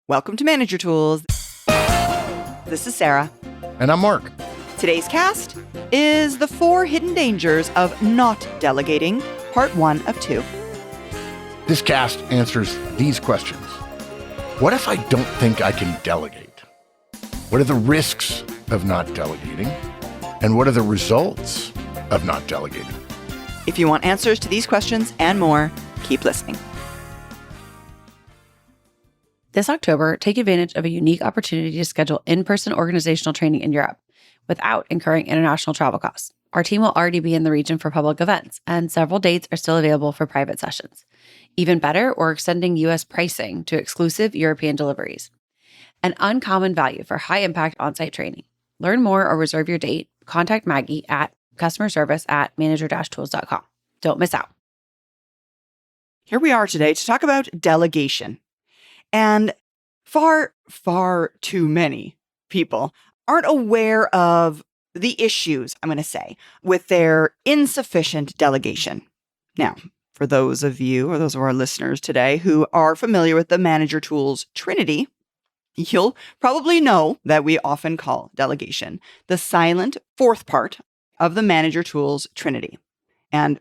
Welcome to Manager Tools. This is Sarah. And I'm Mark. Today's cast is The 4 Hidden Dangers of Not Delegating, Part 1 of 2. This cast answers these questions. What if I don't think I can delegate? What are the risks of not delegating? And what are the results of not delegating? If you want answers to these questions and more, keep listening. This October, take advantage of a unique opportunity to schedule in-person organizational training in Europe without incurring international travel costs. Our team will already be in the region for public events, and several dates are still available for private sessions. Even better, we're extending U.S. pricing to exclusive European deliveries. An uncommon value for high-impact on-site training. Learn more or reserve your date. Contact Maggie at customerservice@manager-tools.com. Don't miss out. Here we are today to talk about delegation. And far, far too many people aren't aware of the issues, I'm going to say, with their insufficient delegation. Now, for those of you or those of our listeners today who are familiar with the Manager Tools Trinity, you'll probably know that we often call delegation the silent fourth part of the Manager Tools Trinity. And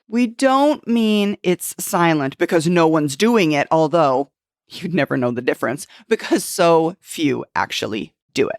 we don't mean it's silent because no one's doing it, although you'd never know the difference because so few actually do it.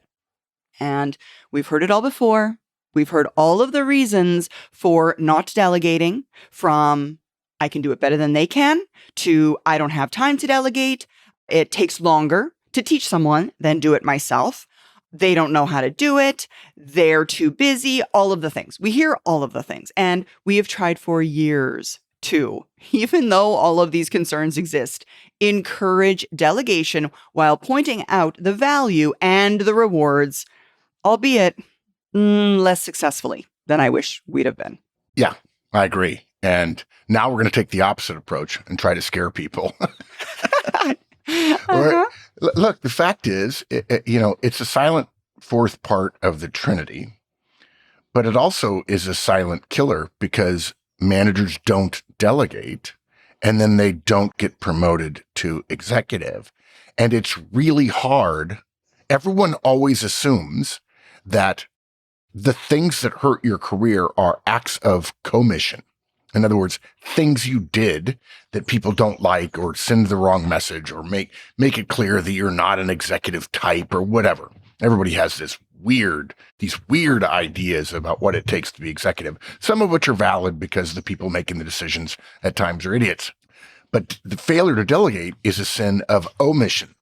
And we've heard it all before. We've heard all of the reasons for not delegating, from I can do it better than they can to I don't have time to delegate. It takes longer to teach someone than do it myself. They don't know how to do it. They're too busy. All of the things. We hear all of the things. And we have tried for years to, even though all of these concerns exist, encourage delegation while pointing out the value and the rewards, albeit less successfully than I wish we'd have been. Yeah, I agree. And now we're going to take the opposite approach and try to scare people. Look, the fact is, it's a silent fourth part of the Trinity, but it also is a silent killer because managers don't delegate and then they don't get promoted to executive. And it's really hard. Everyone always assumes that the things that hurt your career are acts of commission. In other words, things you did that people don't like, or send the wrong message, or make it clear that you're not an executive type or whatever. Everybody has these weird ideas about what it takes to be executive, some of which are valid because the people making the decisions at times are idiots. But the failure to delegate is a sin of omission.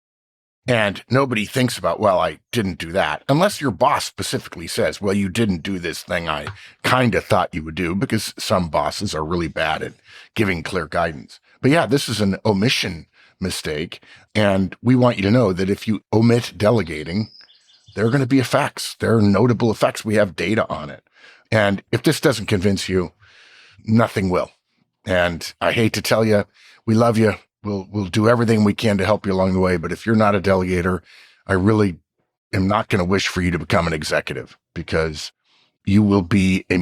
And nobody thinks about, well, I didn't do that, unless your boss specifically says, well, you didn't do this thing I kind of thought you would do, because some bosses are really bad at giving clear guidance. But yeah, this is an omission mistake. And we want you to know that if you omit delegating, there are going to be effects. There are notable effects. We have data on it. And if this doesn't convince you, nothing will. And I hate to tell you, we love you. We'll do everything we can to help you along the way. But if you're not a delegator, I really am not going to wish for you to become an executive, because you will be a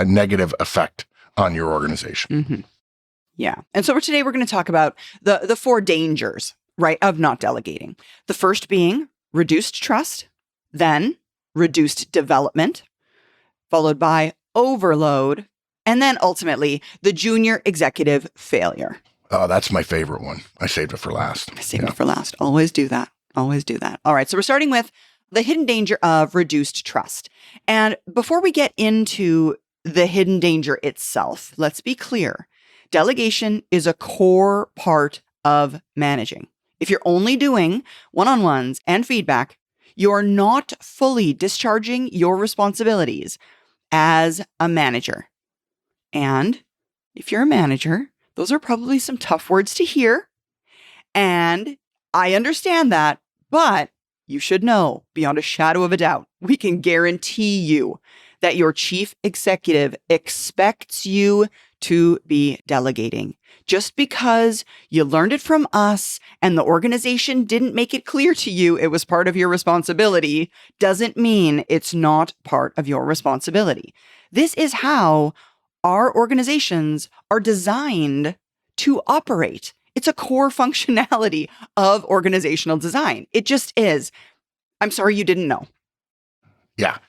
negative effect on your organization. Mm-hmm. Yeah. And so today we're going to talk about the 4 dangers, right, of not delegating. The first being reduced trust, then reduced development, followed by overload, and then ultimately the junior executive failure. Oh, that's my favorite one. I saved it for last. I saved it for last. Always do that. Always do that. All right. So we're starting with the hidden danger of reduced trust. And before we get into the hidden danger itself, let's be clear. Delegation is a core part of managing. If you're only doing one-on-ones and feedback, you're not fully discharging your responsibilities as a manager. And if you're a manager, those are probably some tough words to hear. And I understand that, but you should know beyond a shadow of a doubt, we can guarantee you that your chief executive expects you to be delegating. Just because you learned it from us and the organization didn't make it clear to you it was part of your responsibility doesn't mean it's not part of your responsibility. This is how our organizations are designed to operate. It's a core functionality of organizational design. It just is. I'm sorry you didn't know. Yeah.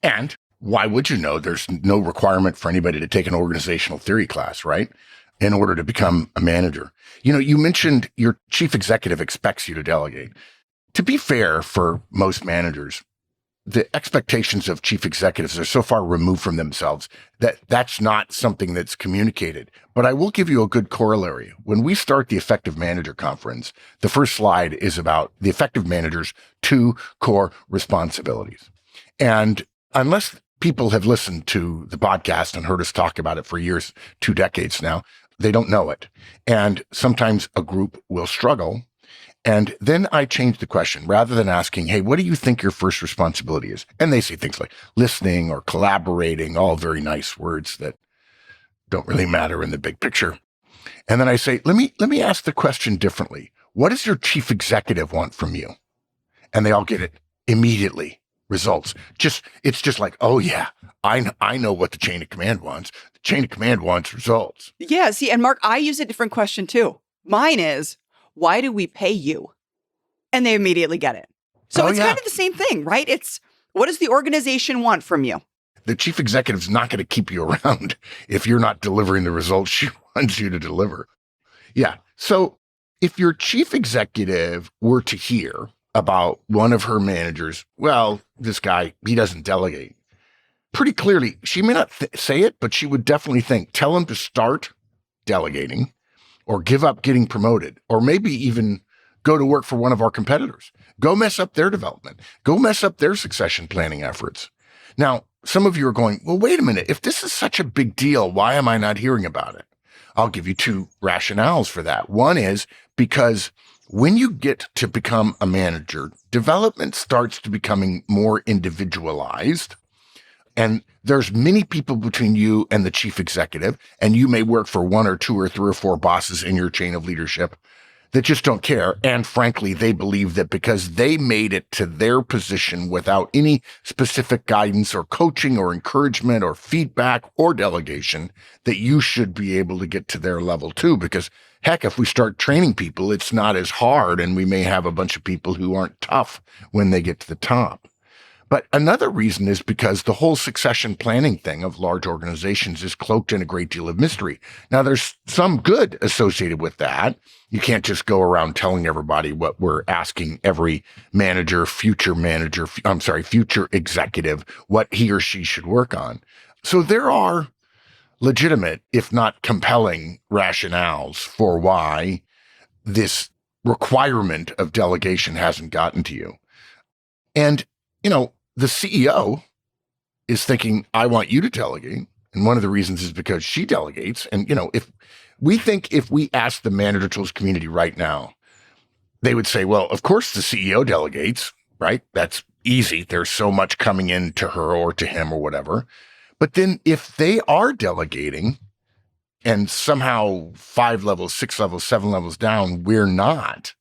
And why would you know? There's no requirement for anybody to take an organizational theory class, right? In order to become a manager. You mentioned your chief executive expects you to delegate. To be fair, for most managers, the expectations of chief executives are so far removed from themselves that that's not something that's communicated. But I will give you a good corollary. When we start the Effective Manager Conference, the first slide is about the effective manager's 2 core responsibilities. And unless people have listened to the podcast and heard us talk about it for years, 2 decades now, they don't know it. And sometimes a group will struggle. And then I change the question rather than asking, hey, what do you think your first responsibility is? And they say things like listening or collaborating, all very nice words that don't really matter in the big picture. And then I say, let me ask the question differently. What does your chief executive want from you? And they all get it immediately. Results. It's just like, oh yeah, I know what the chain of command wants. The chain of command wants results. Yeah, see, and Mark, I use a different question too. Mine is, why do we pay you? And they immediately get it. So it's kind of the same thing, right? It's, what does the organization want from you? The chief executive's not going to keep you around if you're not delivering the results she wants you to deliver. Yeah. So if your chief executive were to hear about one of her managers, well, this guy, he doesn't delegate. Pretty clearly, she may not say it, but she would definitely think, tell him to start delegating or give up getting promoted, or maybe even go to work for one of our competitors. Go mess up their development. Go mess up their succession planning efforts. Now, some of you are going, well, wait a minute. If this is such a big deal, why am I not hearing about it? I'll give you 2 rationales for that. One is because when you get to become a manager, development starts to becoming more individualized. And there's many people between you and the chief executive, and you may work for 1 or 2 or 3 or 4 bosses in your chain of leadership that just don't care. And frankly, they believe that because they made it to their position without any specific guidance or coaching or encouragement or feedback or delegation, that you should be able to get to their level too. Because heck, if we start training people, it's not as hard, and we may have a bunch of people who aren't tough when they get to the top. But another reason is because the whole succession planning thing of large organizations is cloaked in a great deal of mystery. Now, there's some good associated with that. You can't just go around telling everybody what we're asking every future executive, what he or she should work on. So there are legitimate, if not compelling, rationales for why this requirement of delegation hasn't gotten to you. And, the CEO is thinking, I want you to delegate. And one of the reasons is because she delegates. And, if we ask the manager tools community right now, they would say, well, of course the CEO delegates, right? That's easy. There's so much coming in to her or to him or whatever. But then if they are delegating and somehow 5 levels, 6 levels, 7 levels down, we're not,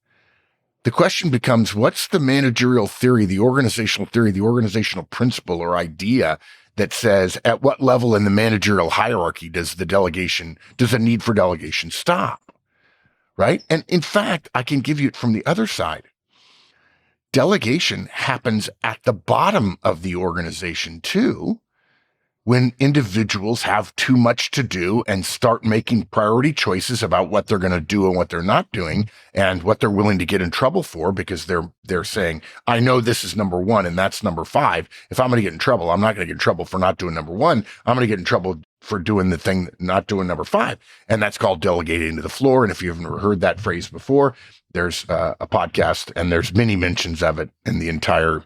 the question becomes, what's the managerial theory, the organizational principle or idea that says at what level in the managerial hierarchy does the need for delegation stop, right? And in fact, I can give you it from the other side. Delegation happens at the bottom of the organization too, when individuals have too much to do and start making priority choices about what they're going to do and what they're not doing and what they're willing to get in trouble for, because they're saying, I know this is number 1 and that's number 5. If I'm going to get in trouble, I'm not going to get in trouble for not doing number 1. I'm going to get in trouble for doing the thing, not doing number 5. And that's called delegating to the floor. And if you've never heard that phrase before, there's a podcast and there's many mentions of it in the entire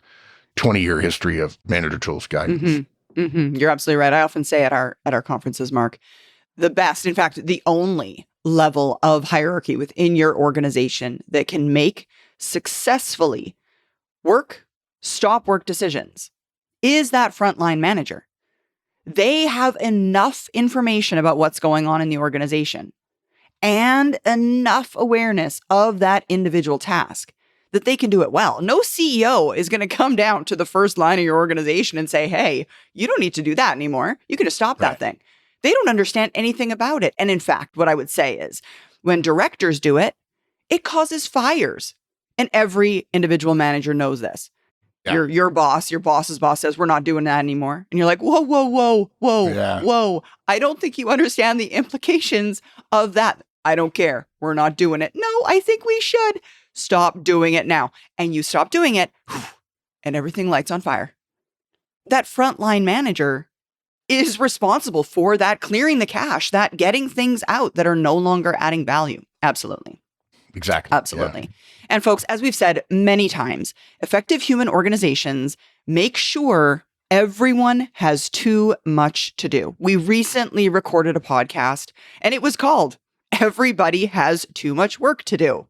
20-year history of manager tools guidance. Mm-hmm. Mm-hmm. You're absolutely right. I often say at our conferences, Mark, the best, in fact, the only level of hierarchy within your organization that can make successfully stop work decisions is that frontline manager. They have enough information about what's going on in the organization and enough awareness of that individual task that they can do it well. No CEO is going to come down to the first line of your organization and say, hey, you don't need to do that anymore. You can just stop that thing. They don't understand anything about it. And in fact, what I would say is when directors do it, it causes fires. And every individual manager knows this. Yeah. Your boss's boss says, we're not doing that anymore. And you're like, whoa, whoa, whoa, whoa, Yeah. whoa. I don't think you understand the implications of that. I don't care. We're not doing it. No, I think we should. Stop doing it now. And you stop doing it, and everything lights on fire. That frontline manager is responsible for that clearing the cache, that getting things out that are no longer adding value. Absolutely. Exactly. Absolutely. Yeah. And folks, as we've said many times, effective human organizations make sure everyone has too much to do. We recently recorded a podcast and it was called Everybody Has Too Much Work to Do.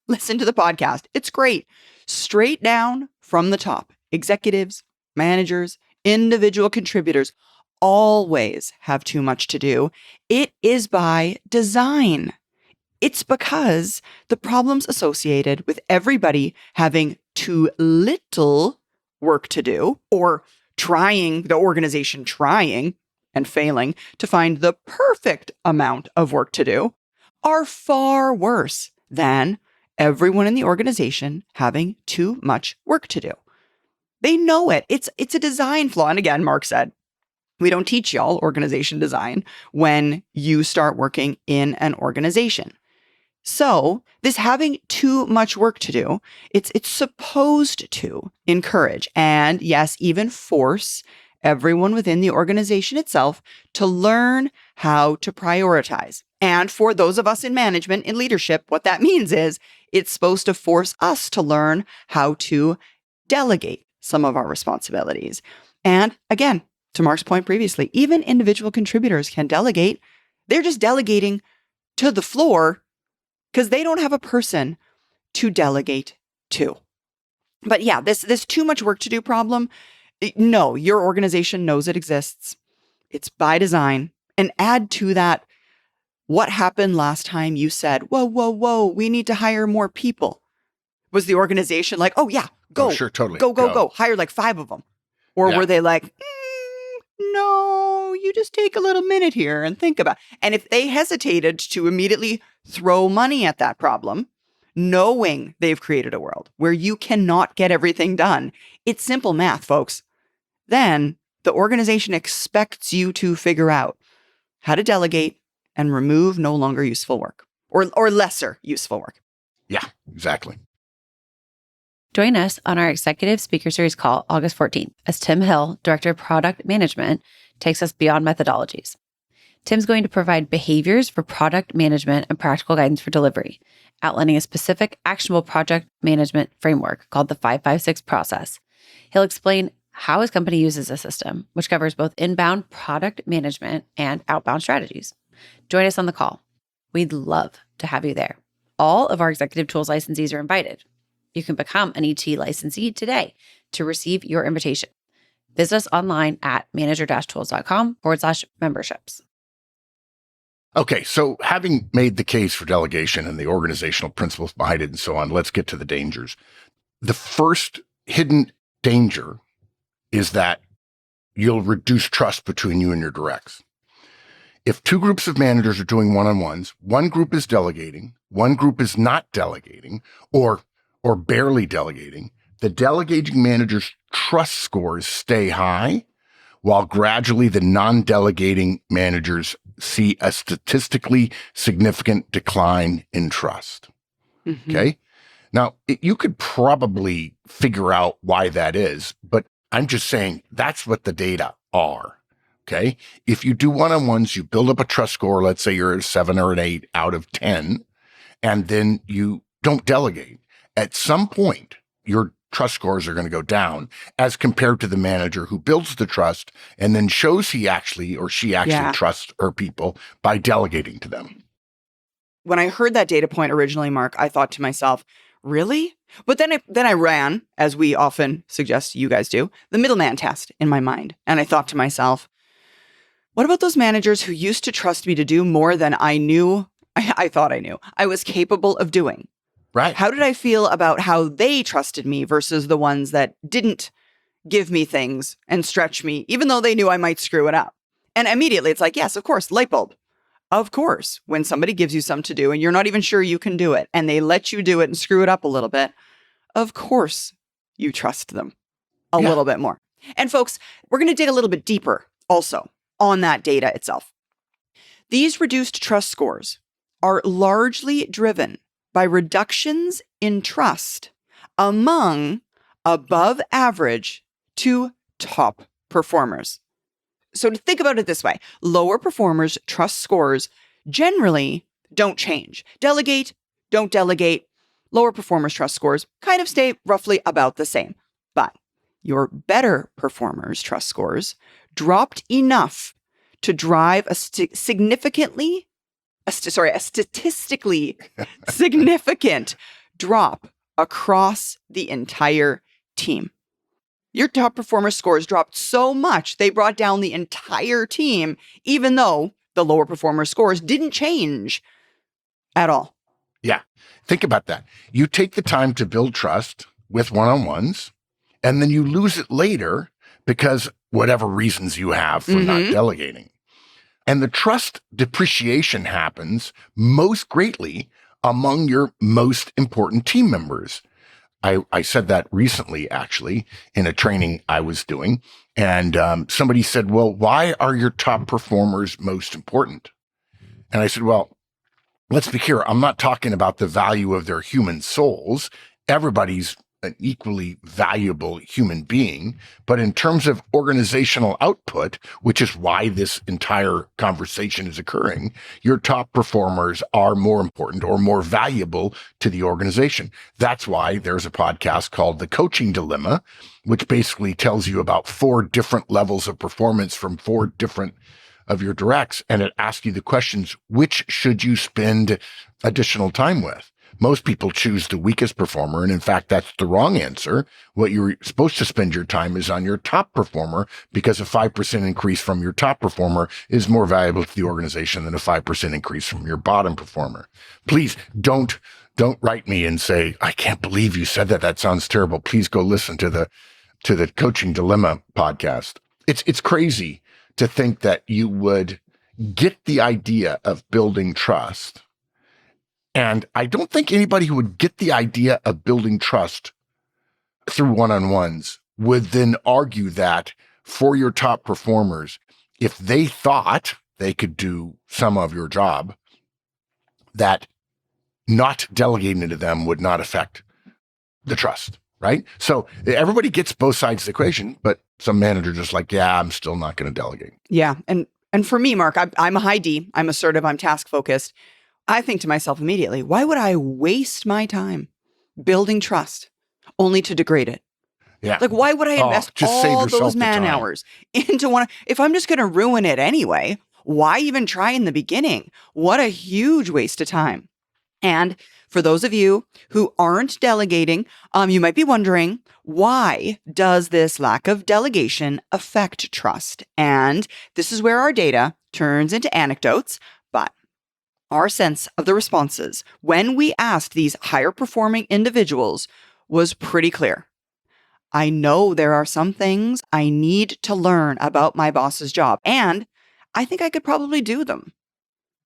Listen to the podcast. It's great. Straight down from the top. Executives, managers, individual contributors always have too much to do. It is by design. It's because the problems associated with everybody having too little work to do, or the organization trying and failing to find the perfect amount of work to do, are far worse than everyone in the organization having too much work to do. They know it. It's a design flaw. And again, Mark said, we don't teach y'all organization design when you start working in an organization. So this having too much work to do, it's supposed to encourage and yes, even force everyone within the organization itself to learn how to prioritize. And for those of us in management, in leadership, what that means is it's supposed to force us to learn how to delegate some of our responsibilities. And again, to Mark's point previously, even individual contributors can delegate. They're just delegating to the floor because they don't have a person to delegate to. But yeah, this too much work to do problem, no, your organization knows it exists. It's by design. And add to that, what happened last time you said, whoa, whoa, whoa, we need to hire more people? Was the organization like, oh yeah, go, sure, totally. Go, hire like 5 of them? Or Yeah. were they like, no, you just take a little minute here and think about it. And if they hesitated to immediately throw money at that problem, knowing they've created a world where you cannot get everything done, it's simple math, folks. Then the organization expects you to figure out how to delegate and remove no longer useful work or lesser useful work. Yeah, exactly. Join us on our Executive Speaker Series call August 14th as Tim Hill, Director of Product Management, takes us beyond methodologies. Tim's going to provide behaviors for product management and practical guidance for delivery, outlining a specific actionable project management framework called the 556 process. He'll explain how his company uses a system, which covers both inbound product management and outbound strategies. Join us on the call. We'd love to have you there. All of our Executive Tools licensees are invited. You can become an ET licensee today to receive your invitation. Visit us online at manager-tools.com/memberships. Okay, so having made the case for delegation and the organizational principles behind it and so on, let's get to the dangers. The first hidden danger is that you'll reduce trust between you and your directs. If 2 groups of managers are doing one-on-ones, one group is delegating, one group is not delegating, or barely delegating, the delegating manager's trust scores stay high, while gradually the non-delegating managers see a statistically significant decline in trust. Mm-hmm. Okay? Now, you could probably figure out why that is, but I'm just saying that's what the data are. Okay? If you do one-on-ones, you build up a trust score, let's say you're a 7 or an 8 out of 10, and then you don't delegate. At some point, your trust scores are going to go down as compared to the manager who builds the trust and then shows he actually or she actually trusts her people by delegating to them. When I heard that data point originally, Mark, I thought to myself, really? But then I ran, as we often suggest you guys do, the middleman test in my mind. And I thought to myself, what about those managers who used to trust me to do more than I thought I knew I was capable of doing? Right. How did I feel about how they trusted me versus the ones that didn't give me things and stretch me, even though they knew I might screw it up? And immediately it's like, yes, of course, light bulb. Of course, when somebody gives you something to do and you're not even sure you can do it and they let you do it and screw it up a little bit, of course you trust them a little bit more. And folks, we're going to dig a little bit deeper also on that data itself. These reduced trust scores are largely driven by reductions in trust among above average to top performers. So to think about it this way, lower performers' trust scores generally don't change. Delegate, don't delegate. Lower performers' trust scores kind of stay roughly about the same. But your better performers' trust scores dropped enough to drive a statistically significant drop across the entire team. Your top performer scores dropped so much, they brought down the entire team, even though the lower performer scores didn't change at all. Yeah. Think about that. You take the time to build trust with one-on-ones, and then you lose it later because whatever reasons you have for not delegating. And the trust depreciation happens most greatly among your most important team members. I said that recently, actually, in a training I was doing. And somebody said, well, why are your top performers most important? And I said, well, let's be clear. I'm not talking about the value of their human souls. Everybody's an equally valuable human being. But in terms of organizational output, which is why this entire conversation is occurring, your top performers are more important or more valuable to the organization. That's why there's a podcast called The Coaching Dilemma, which basically tells you about 4 different levels of performance from 4 different of your directs. And it asks you the questions, which should you spend additional time with? Most people choose the weakest performer. And in fact, that's the wrong answer. What you're supposed to spend your time is on your top performer, because a 5% increase from your top performer is more valuable to the organization than a 5% increase from your bottom performer. Please don't write me and say, I can't believe you said that. That sounds terrible. Please go listen to the Coaching Dilemma podcast. It's crazy to think that you would get the idea of building trust. And I don't think anybody who would get the idea of building trust through one-on-ones would then argue that for your top performers, if they thought they could do some of your job, that not delegating to them would not affect the trust, right? So everybody gets both sides of the equation, but some manager just like, yeah, I'm still not going to delegate. Yeah. And for me, Mark, I'm a high D. I'm assertive. I'm task focused. I think to myself immediately, why would I waste my time building trust only to degrade it? Yeah. Like, why would I invest all those man hours into one? If I'm just going to ruin it anyway, why even try in the beginning? What a huge waste of time. And for those of you who aren't delegating, you might be wondering, why does this lack of delegation affect trust? And this is where our data turns into anecdotes, but our sense of the responses when we asked these higher performing individuals was pretty clear. I know there are some things I need to learn about my boss's job, and I think I could probably do them.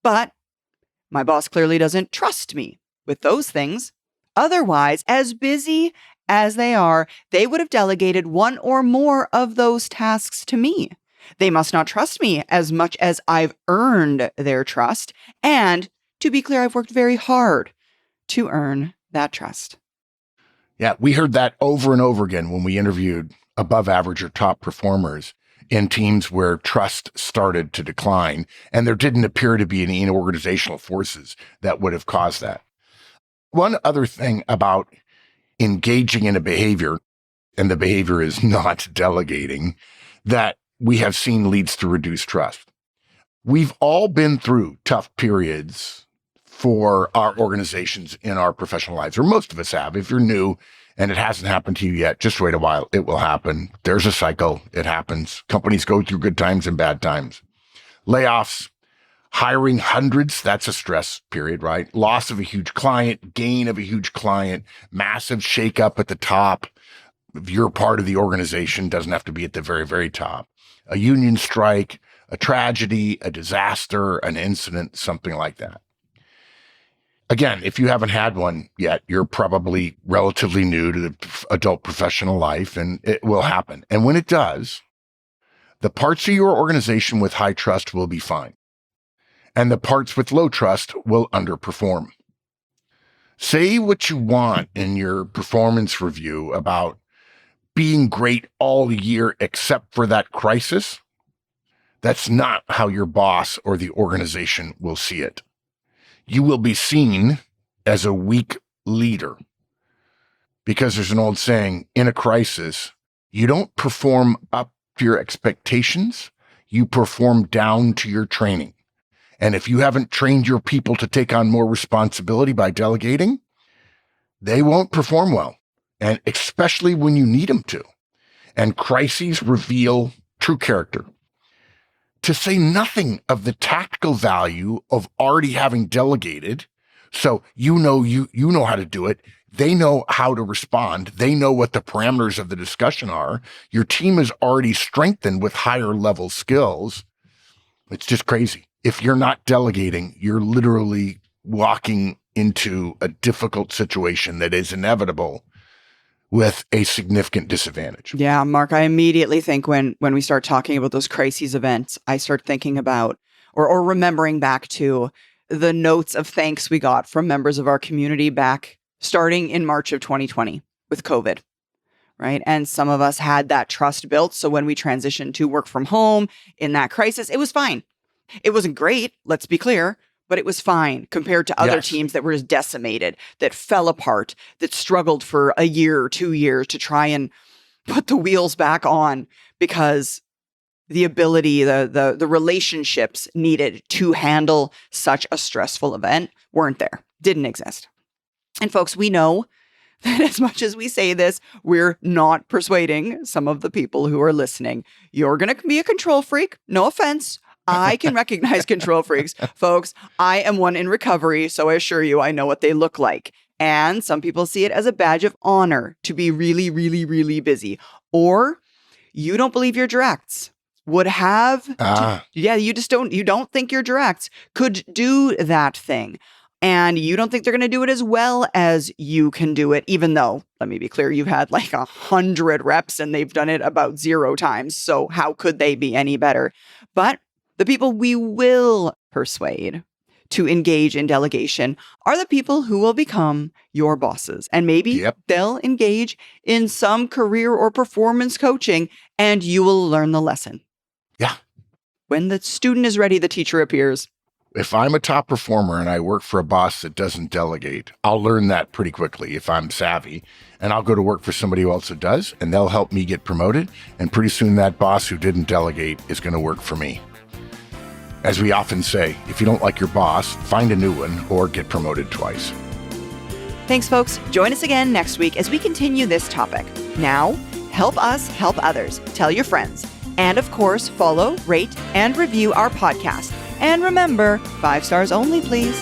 But my boss clearly doesn't trust me with those things. Otherwise, as busy as they are, they would have delegated one or more of those tasks to me. They must not trust me as much as I've earned their trust. And to be clear, I've worked very hard to earn that trust. Yeah, we heard that over and over again when we interviewed above average or top performers in teams where trust started to decline. And there didn't appear to be any organizational forces that would have caused that. One other thing about engaging in a behavior, and the behavior is not delegating, that we have seen leads to reduced trust. We've all been through tough periods for our organizations in our professional lives, or most of us have. If you're new and it hasn't happened to you yet, just wait a while. It will happen. There's a cycle. It happens. Companies go through good times and bad times. Layoffs, hiring hundreds, that's a stress period, right? Loss of a huge client, gain of a huge client, massive shakeup at the top. If you're part of the organization, doesn't have to be at the very, very top. A union strike, a tragedy, a disaster, an incident, something like that. Again, if you haven't had one yet, you're probably relatively new to the adult professional life, and it will happen. And when it does, the parts of your organization with high trust will be fine, and the parts with low trust will underperform. Say what you want in your performance review about being great all year except for that crisis. That's not how your boss or the organization will see it. You will be seen as a weak leader, because there's an old saying, in a crisis, you don't perform up to your expectations, you perform down to your training. And if you haven't trained your people to take on more responsibility by delegating, they won't perform well, and especially when you need them to. And crises reveal true character. To say nothing of the tactical value of already having delegated. So you know how to do it. They know how to respond. They know what the parameters of the discussion are. Your team is already strengthened with higher level skills. It's just crazy. If you're not delegating, you're literally walking into a difficult situation that is inevitable with a significant disadvantage. Yeah, Mark, I immediately think when we start talking about those crises events, I start thinking about or remembering back to the notes of thanks we got from members of our community back starting in March of 2020 with COVID, right? And some of us had that trust built. So when we transitioned to work from home in that crisis, it was fine. It wasn't great, let's be clear, but it was fine compared to other teams that were just decimated, that fell apart, that struggled for a year or 2 years to try and put the wheels back on because the ability, the relationships needed to handle such a stressful event weren't there, didn't exist. And folks, we know that as much as we say this, we're not persuading some of the people who are listening. You're going to be a control freak, no offense. I can recognize control freaks. Folks, I am one in recovery, so I assure you I know what they look like. And some people see it as a badge of honor to be really, really, really busy. Or you don't believe your directs would have, you don't think your directs could do that thing. And you don't think they're going to do it as well as you can do it, even though, let me be clear, you've had like 100 reps and they've done it about 0 times. So how could they be any better? But the people we will persuade to engage in delegation are the people who will become your bosses. And maybe they'll engage in some career or performance coaching and you will learn the lesson. Yeah. When the student is ready, the teacher appears. If I'm a top performer and I work for a boss that doesn't delegate, I'll learn that pretty quickly if I'm savvy, and I'll go to work for somebody else that does, and they'll help me get promoted. And pretty soon that boss who didn't delegate is going to work for me. As we often say, if you don't like your boss, find a new one or get promoted twice. Thanks, folks. Join us again next week as we continue this topic. Now, help us help others. Tell your friends. And of course, follow, rate, and review our podcast. And remember, 5 stars only, please.